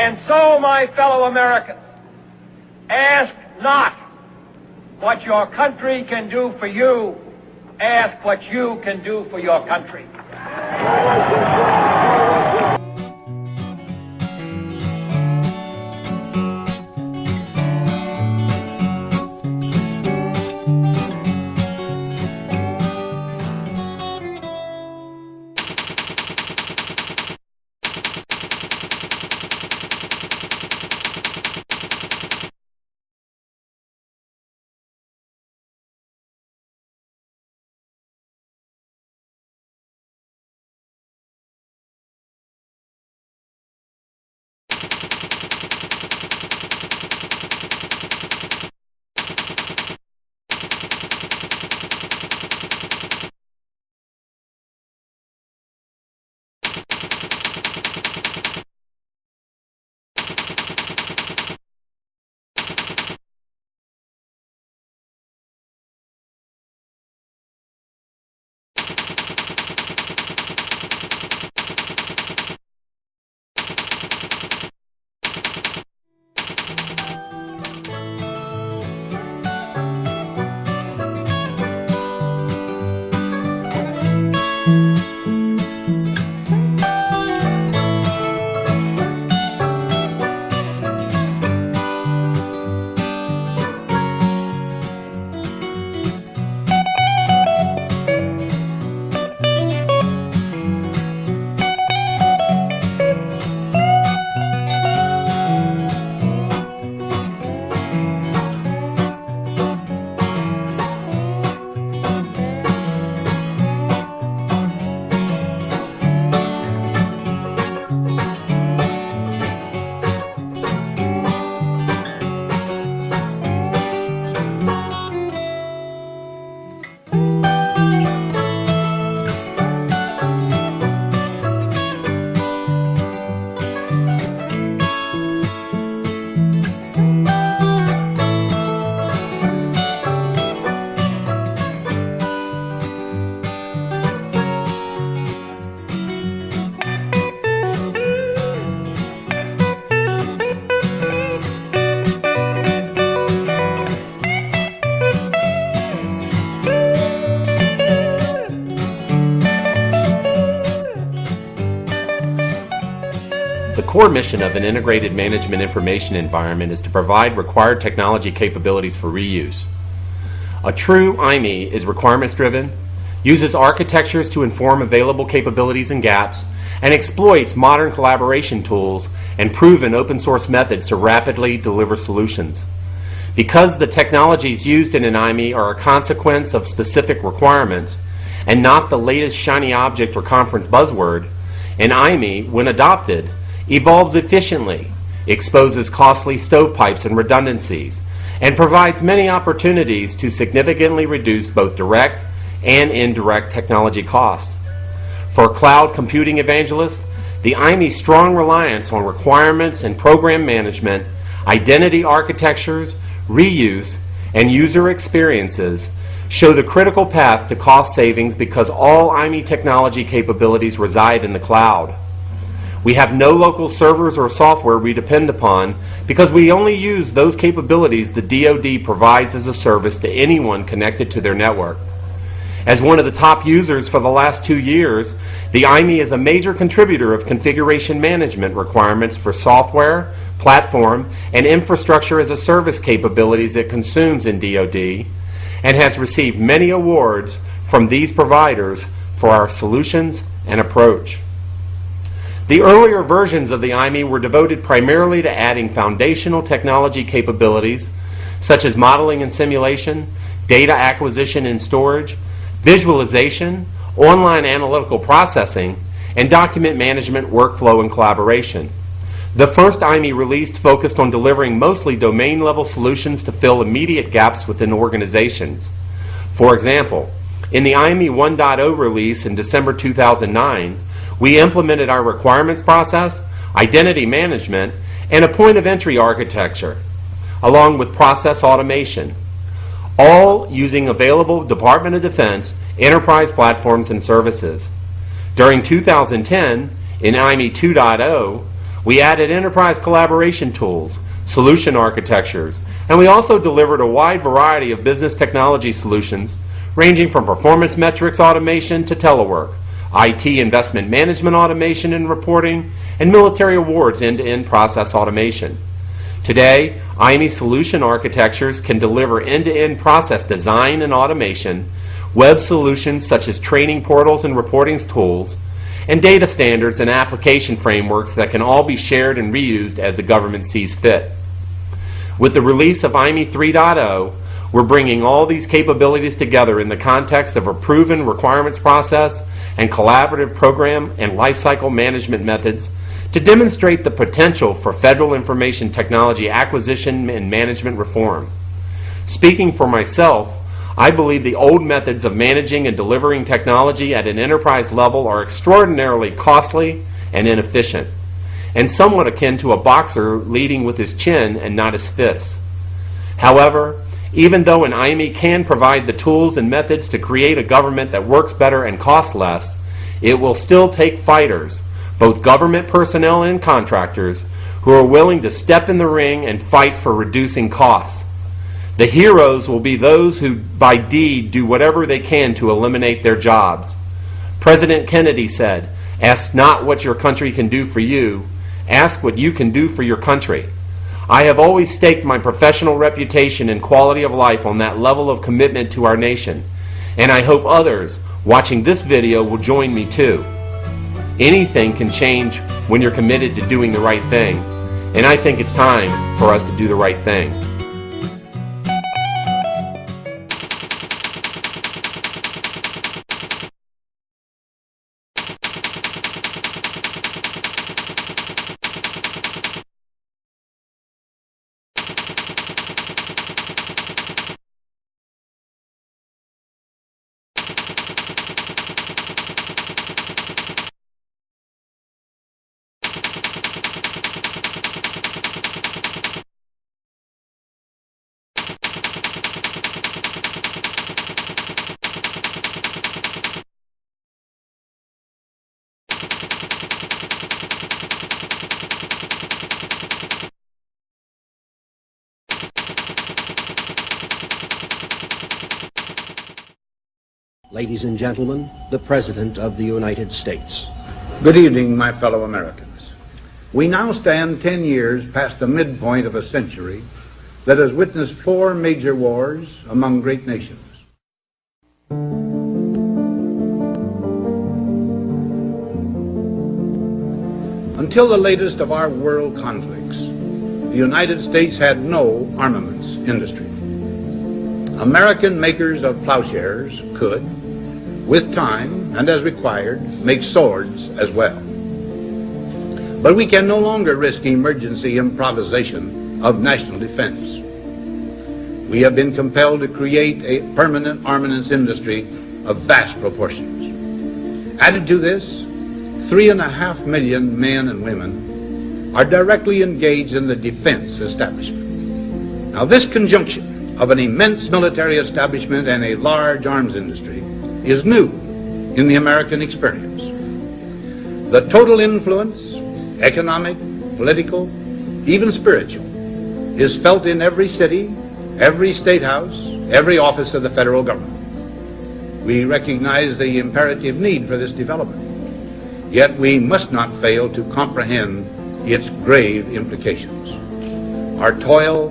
And so, my fellow Americans, ask not what your country can do for you, ask what you can do for your country. The core mission of an integrated management information environment is to provide required technology capabilities for reuse. A true IME is requirements-driven, uses architectures to inform available capabilities and gaps, and exploits modern collaboration tools and proven open-source methods to rapidly deliver solutions. Because the technologies used in an IME are a consequence of specific requirements and not the latest shiny object or conference buzzword, an IME, when adopted, evolves efficiently, exposes costly stovepipes and redundancies, and provides many opportunities to significantly reduce both direct and indirect technology cost. For cloud computing evangelists, the IME's strong reliance on requirements and program management, identity architectures, reuse, and user experiences show the critical path to cost savings because all IME technology capabilities reside in the cloud. We have no local servers or software we depend upon because we only use those capabilities the DoD provides as a service to anyone connected to their network. As one of the top users for the last 2 years, the IME is a major contributor of configuration management requirements for software, platform, and infrastructure as a service capabilities it consumes in DoD, and has received many awards from these providers for our solutions and approach. The earlier versions of the IME were devoted primarily to adding foundational technology capabilities such as modeling and simulation, data acquisition and storage, visualization, online analytical processing, and document management workflow and collaboration. The first IME released focused on delivering mostly domain-level solutions to fill immediate gaps within organizations. For example, in the IME 1.0 release in December 2009, we implemented our requirements process, identity management, and a point-of-entry architecture, along with process automation, all using available Department of Defense enterprise platforms and services. During 2010, in IME 2.0, We added enterprise collaboration tools, solution architectures, and we also delivered a wide variety of business technology solutions ranging from performance metrics automation to telework, IT investment management automation and reporting, and military awards end-to-end process automation. Today, IME solution architectures can deliver end-to-end process design and automation, web solutions such as training portals and reporting tools, and data standards and application frameworks that can all be shared and reused as the government sees fit. With the release of IME 3.0, we're bringing all these capabilities together in the context of a proven requirements process and collaborative program and lifecycle management methods to demonstrate the potential for federal information technology acquisition and management reform. Speaking for myself, I believe the old methods of managing and delivering technology at an enterprise level are extraordinarily costly and inefficient, and somewhat akin to a boxer leading with his chin and not his fists. However, even though an IME can provide the tools and methods to create a government that works better and costs less, it will still take fighters, both government personnel and contractors, who are willing to step in the ring and fight for reducing costs. The heroes will be those who, by deed, do whatever they can to eliminate their jobs. President Kennedy said, "Ask not what your country can do for you, ask what you can do for your country." I have always staked my professional reputation and quality of life on that level of commitment to our nation, and I hope others watching this video will join me too. Anything can change when you're committed to doing the right thing, and I think it's time for us to do the right thing. Ladies and gentlemen, the President of the United States. Good evening, my fellow Americans. We now stand 10 years past the midpoint of a century that has witnessed 4 major wars among great nations. Until the latest of our world conflicts, the United States had no armaments industry. American makers of plowshares could, with time and as required, make swords as well. But we can no longer risk emergency improvisation of national defense. We have been compelled to create a permanent armaments industry of vast proportions. Added to this, 3.5 million men and women are directly engaged in the defense establishment. Now, this conjunction of an immense military establishment and a large arms industry is new in the American experience. The total influence, economic, political, even spiritual, is felt in every city, every state house, every office of the federal government. We recognize the imperative need for this development, yet we must not fail to comprehend its grave implications. Our toil,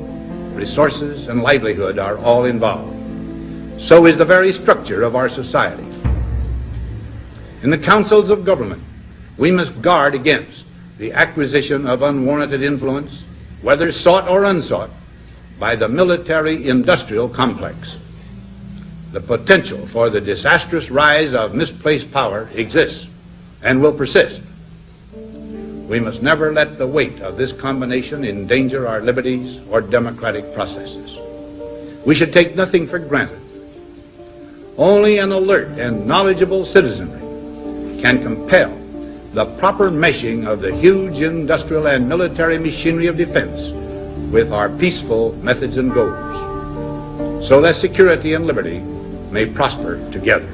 resources, and livelihood are all involved. So is the very structure of our society. In the councils of government, we must guard against the acquisition of unwarranted influence, whether sought or unsought, by the military-industrial complex. The potential for the disastrous rise of misplaced power exists and will persist. We must never let the weight of this combination endanger our liberties or democratic processes. We should take nothing for granted. Only an alert and knowledgeable citizenry can compel the proper meshing of the huge industrial and military machinery of defense with our peaceful methods and goals, so that security and liberty may prosper together.